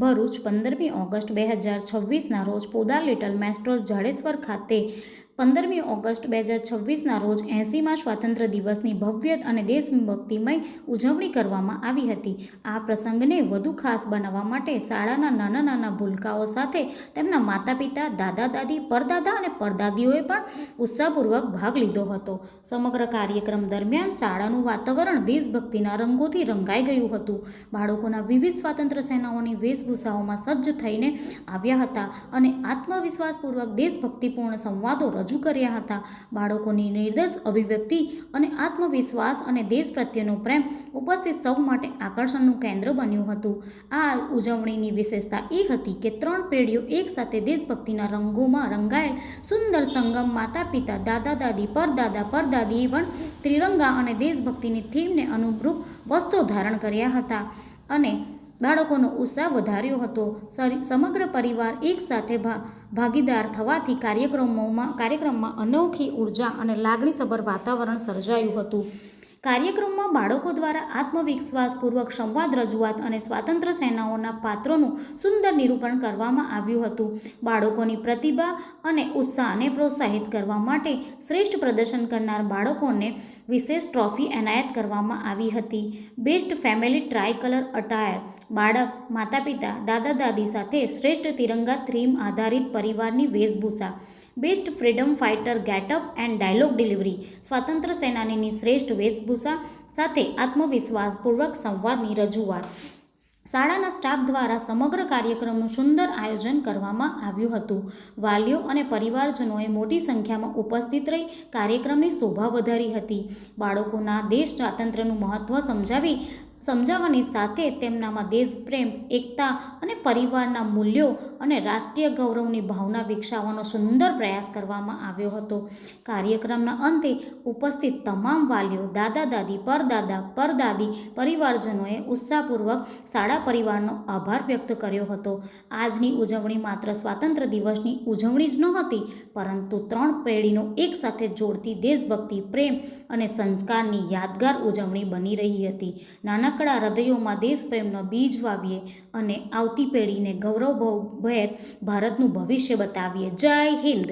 Bharuch 15મી August 2026ના રોજ Podar little મેસ્ટ્રોસ Jadeshwar ખાતે 15મી August 2026ના રોજ 80મા સ્વાતંત્ર્ય દિવસની ભવ્ય અને દેશભક્તિમય ઉજવણી કરવામાં આવી હતી. આ પ્રસંગને વધુ ખાસ બનાવવા માટે શાળાના નાના નાના ભૂલકાઓ સાથે તેમના માતા પિતા, દાદા દાદી, પરદાદા અને પરદાદીઓએ પણ ઉત્સાહપૂર્વક ભાગ લીધો હતો. સમગ્ર કાર્યક્રમ દરમિયાન શાળાનું વાતાવરણ દેશભક્તિના રંગોથી રંગાઈ ગયું હતું. બાળકોના વિવિધ સ્વાતંત્ર્ય સેનાઓની વેશભૂષાઓમાં સજ્જ થઈને આવ્યા હતા અને આત્મવિશ્વાસપૂર્વક દેશભક્તિપૂર્ણ સંવાદો રજૂ કર્યા હતા. બાળકોની નિર્દોષ અભિવ્યક્તિ અને આત્મવિશ્વાસ અને દેશ પ્રત્યેનો પ્રેમ ઉપસ્થિત સૌ માટે આકર્ષણનું કેન્દ્ર બન્યું હતું. આ ઉજવણીની વિશેષતા એ હતી કે 3 પેઢીઓ એકસાથે દેશભક્તિના રંગોમાં રંગાયેલ સુંદર સંગમ. માતા પિતા, દાદા દાદી, પરદાદા પરદાદીએ પણ ત્રિરંગા અને દેશભક્તિની થીમને અનુરૂપ વસ્ત્રો ધારણ કર્યા હતા અને બાળકોનો ઉત્સાહ વધાર્યો હતો. સમગ્ર પરિવાર એકસાથે ભાગીદાર થવાથી કાર્યક્રમમાં અનોખી ઉર્જા અને લાગણીસભર વાતાવરણ સર્જાયું હતું. કાર્યક્રમમાં બાળકો દ્વારા આત્મવિશ્વાસપૂર્વક સંવાદ, રજૂઆત અને સ્વાતંત્ર્ય સેનાઓના પાત્રોનું સુંદર નિરૂપણ કરવામાં આવ્યું હતું. બાળકોની પ્રતિભા અને ઉત્સાહને પ્રોત્સાહિત કરવા માટે શ્રેષ્ઠ પ્રદર્શન કરનાર બાળકોને વિશેષ ટ્રોફી એનાયત કરવામાં આવી હતી. Best family try-colour attire. બાળક, માતા પિતા, દાદા દાદી સાથે શ્રેષ્ઠ તિરંગા થીમ આધારિત પરિવારની વેશભૂષા. Best freedom fighter getup and dialogue delivery. સ્વાતંત્ર્ય સેનાનીની શ્રેષ્ઠ વેશભૂષા સાથે આત્મવિશ્વાસપૂર્વક સંવાદની રજૂઆત. શાળાના સ્ટાફ દ્વારા સમગ્ર કાર્યક્રમનું સુંદર આયોજન કરવામાં આવ્યું હતું. વાલીઓ અને પરિવારજનોએ મોટી સંખ્યામાં ઉપસ્થિત રહી કાર્યક્રમની શોભા વધારી હતી. બાળકોના દેશ સ્વાતંત્ર્યનું મહત્ત્વ સમજાવવાની સાથે તેમનામાં દેશપ્રેમ, એકતા અને પરિવારના મૂલ્યો અને રાષ્ટ્રીય ગૌરવની ભાવના વિકસાવવાનો સુંદર પ્રયાસ કરવામાં આવ્યો હતો. કાર્યક્રમના અંતે ઉપસ્થિત તમામ વાલીઓ, દાદા દાદી, પરદાદા પરદાદી, પરિવારજનોએ ઉત્સાહપૂર્વક શાળા પરિવારનો આભાર વ્યક્ત કર્યો હતો. આજની ઉજવણી માત્ર સ્વાતંત્ર્ય દિવસની ઉજવણી જ નહોતી, પરંતુ 3 પેઢીનો એકસાથે જોડતી દેશભક્તિ, પ્રેમ અને સંસ્કારની યાદગાર ઉજવણી બની રહી હતી. નાનકડા હૃદયોમાં દેશપ્રેમનો બીજ વાવીએ અને આવતી પેઢીને ગૌરવભેર ભારતનું ભવિષ્ય બતાવીએ. જય હિન્દ.